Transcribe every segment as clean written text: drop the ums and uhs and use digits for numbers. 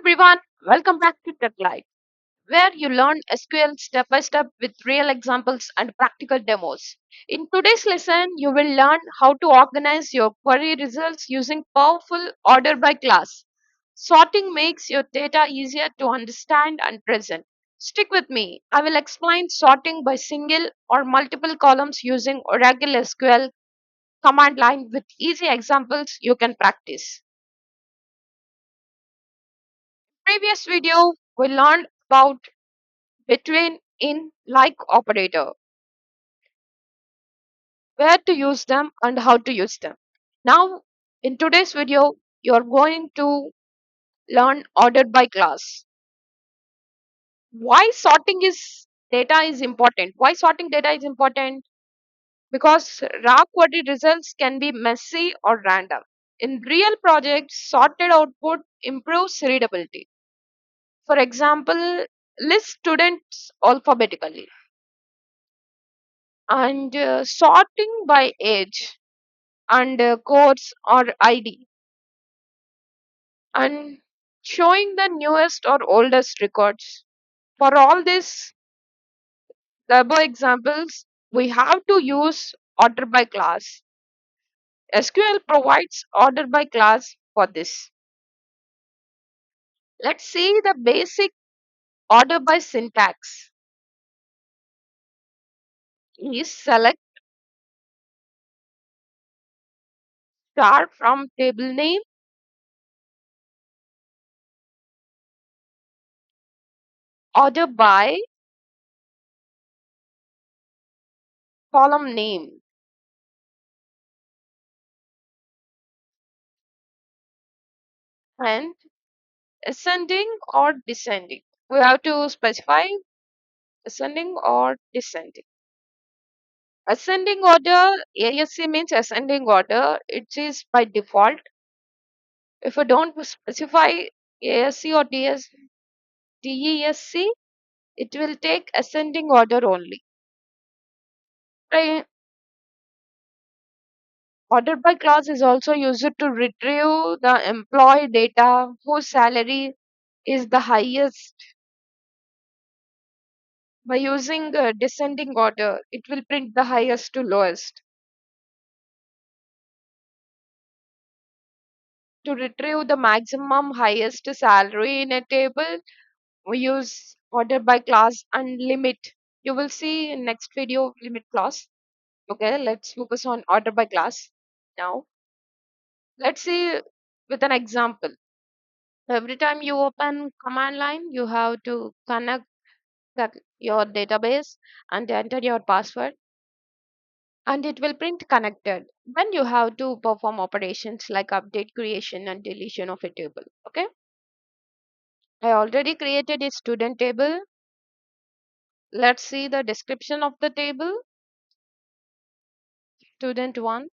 everyone, welcome back to TechLight, where you learn SQL step by step with real examples and practical demos. In today's lesson, you will learn how to organize your query results using powerful order by class. Sorting makes your data easier to understand and present. Stick with me. I will explain sorting by single or multiple columns using Oracle SQL command line with easy examples you can practice. Previous video, we learned about between in like operator, where to use them and how to use them. Now, in today's video, you're going to learn ordered by class. Why sorting is data is important? Why sorting data is important? Because raw query results can be messy or random. In real projects, sorted output improves readability. For example, list students alphabetically and sorting by age and course or ID and showing the newest or oldest records. For all this, the above examples, we have to use order by class. SQL provides order by class for this. Let's see the basic order by syntax. Is select star from table name, order by column name, and ascending or descending. We have to specify ascending or descending. Ascending order, ASC means ascending order. It is by default. If you don't specify ASC or DESC, it will take ascending order only. Right? Order by class is also used to retrieve the employee data whose salary is the highest. By using descending order, it will print the highest to lowest. To retrieve the maximum highest salary in a table, we use order by class and limit. You will see in next video limit class. Okay, let's focus on order by class now. Let's see with an example. Every time you open command line, you have to connect your database and enter your password, and it will print connected. Then you have to perform operations like update, creation and deletion of a table. Okay, I already created a student table. Let's see the description of the table. Student 1.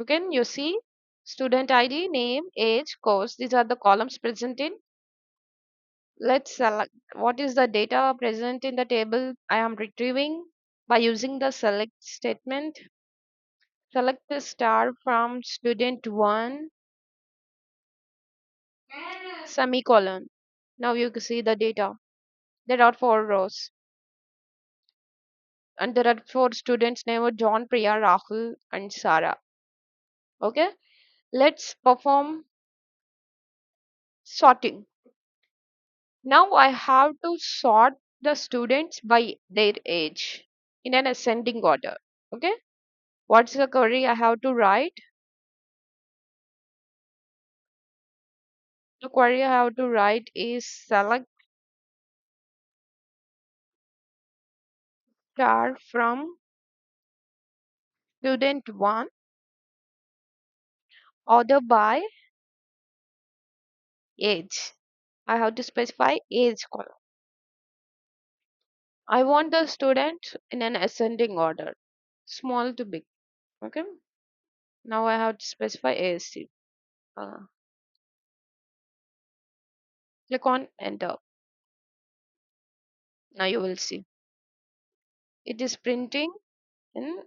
You see student ID, name, age, course. These are the columns present in. Let's select what is the data present in the table I am retrieving by using the select statement. Select the star from student 1 semicolon. Now you can see the data. There are 4 rows and there are 4 students named John, Priya, Rahul and Sarah. Okay, let's perform sorting. Now I have to sort the students by their age in an ascending order. Okay, what's the query I have to write? The query I have to write is select star from student 1 order by age. I have to specify age column. I want the student in an ascending order, small to big. Okay, now I have to specify ASC. Uh, Click on enter. Now you will see it is printing in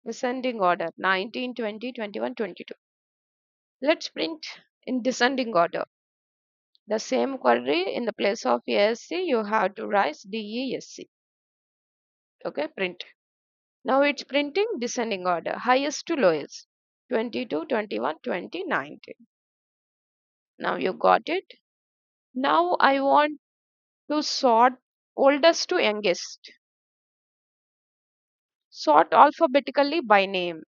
ascending order 19, 20, 21, 22. Let's print in descending order. The same query in the place of ASC, you have to write DESC. Okay, print. Now it's printing descending order, highest to lowest, 22, 21, 20, 19. Now you got it. Now I want to sort oldest to youngest. Sort alphabetically by name.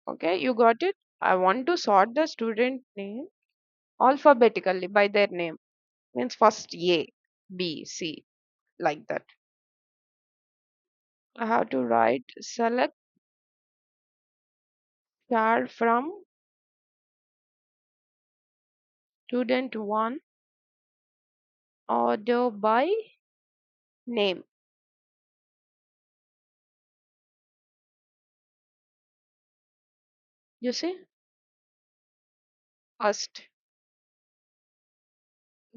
Okay, you got it. I want to sort the student name alphabetically by their name. Means first A, B, C, like that. I have to write select char from student 1 order by name. You see? First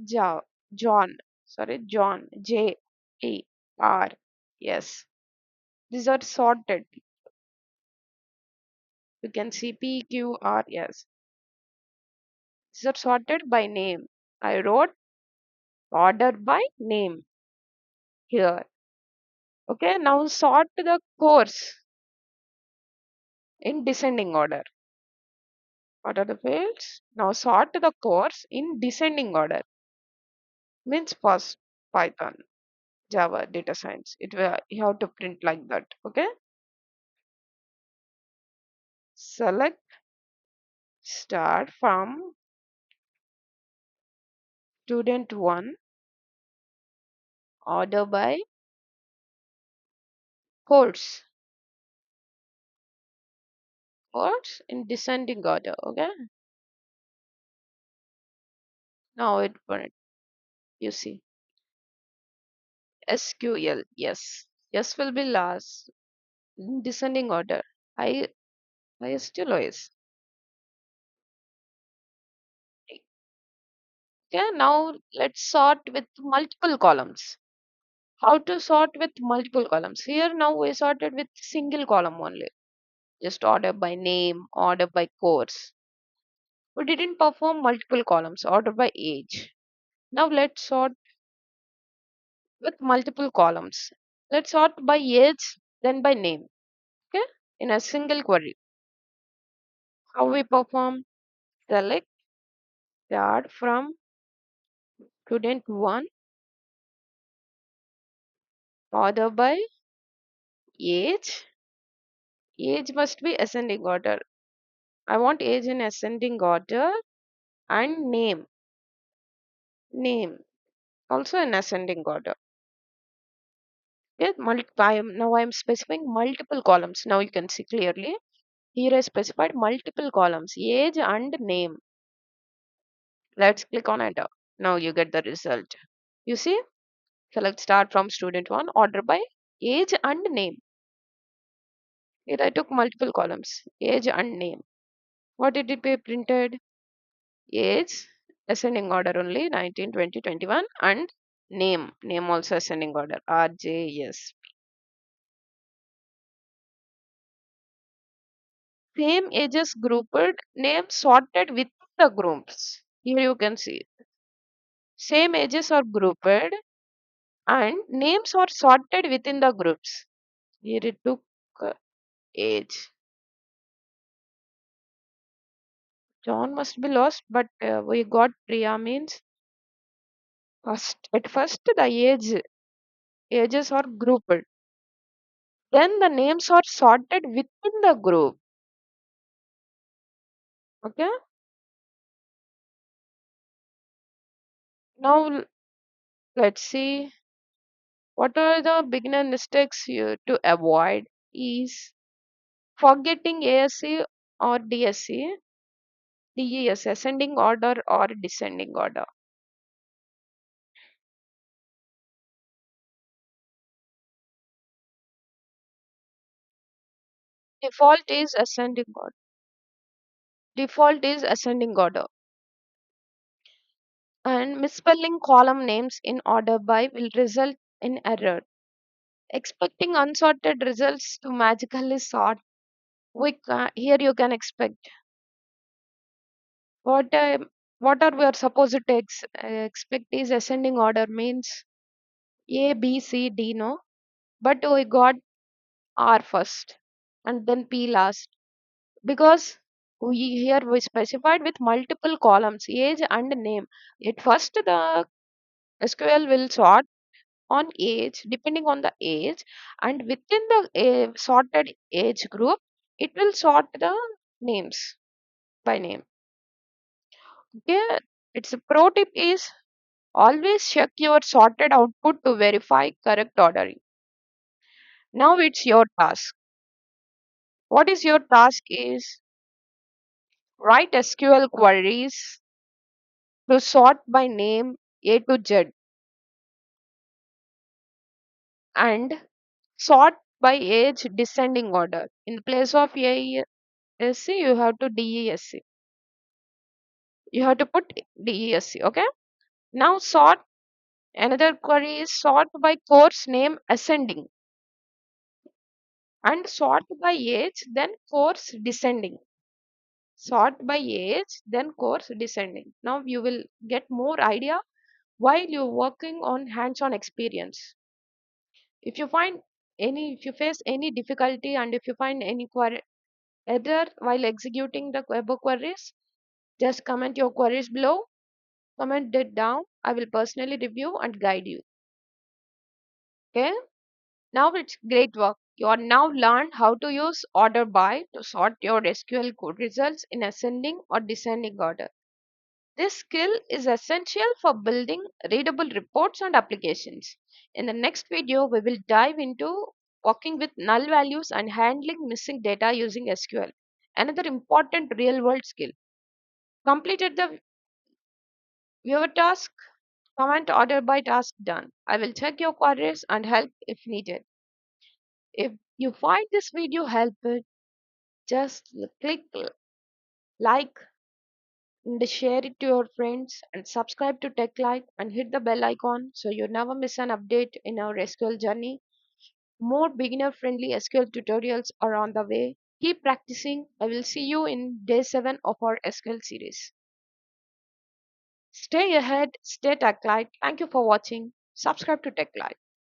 ja, John. Sorry, John. J A R. Yes. These are sorted. You can see P Q R. Yes. These are sorted by name. I wrote order by name here. Okay, now sort the course in descending order. What are the fields? Now sort the course in descending order. Means first Python, Java, data science. It will you have to print like that. Okay. Select start from student 1 order by course. Course in descending order. Okay. Now it print. You see. SQL. Yes. Yes will be last. In descending order. I highest to lowest. Okay, now let's sort with multiple columns. How to sort with multiple columns? Here now we sorted with single column only. Just order by name, order by course. We didn't perform multiple columns, order by age. Now let's sort with multiple columns. Let's sort by age, then by name. Okay, in a single query. How we perform? Select start from student 1, order by age. Age must be ascending order. I want age in ascending order and name. Name also in ascending order. Yes, now I am specifying multiple columns. Now you can see clearly. Here I specified multiple columns, age and name. Let's click on enter. Now you get the result. You see, select start from student 1, order by age and name. Here I took multiple columns, age and name. What did it be printed? Age, ascending order only, 19, 20, 21, and name also ascending order, RJS. Same ages grouped, name sorted within the groups. Here you can see same ages are grouped and names are sorted within the groups. Here it took age. John must be lost, but we got Priya means at first the ages are grouped. Then the names are sorted within the group. Okay. Now let's see what are the beginner mistakes to avoid is forgetting ASC or DSC, DES, ascending order or descending order. Default is ascending order. Default is ascending order. And misspelling column names in order by will result in error. Expecting unsorted results to magically sort. Here you can expect what what are we are supposed to expect is ascending order means A, B, C, D, no? But we got R first and then P last because we specified with multiple columns, age and name. At first, the SQL will sort on age depending on the age, and within the sorted age group, it will sort the names by name. Okay, its a pro tip is always check your sorted output to verify correct ordering. Now it's your task. What is your task is write SQL queries to sort by name A to Z and sort by age descending order. In place of AESC, you have to DESC. You have to put DESC. Okay. Now sort. Another query is sort by course name ascending and sort by age, then course descending. Sort by age, then course descending. Now you will get more idea while you're working on hands-on experience. If you find if you face any difficulty and if you find any error while executing the above queries, just comment your queries below. Comment it down. I will personally review and guide you. Okay. Now it's great work. You are now learned how to use order by to sort your SQL code results in ascending or descending order. This skill is essential for building readable reports and applications. In the next video, we will dive into working with null values and handling missing data using SQL. Another important real world skill. Completed the viewer task? Comment order by task done. I will check your queries and help if needed. If you find this video helpful, just click like and share it to your friends and subscribe to TechLight and hit the bell icon so you never miss an update in our SQL journey. More beginner friendly SQL tutorials are on the way. Keep practicing. I will see you in day 7 of our SQL series. Stay ahead, stay TechLight. Thank you for watching. Subscribe to TechLight.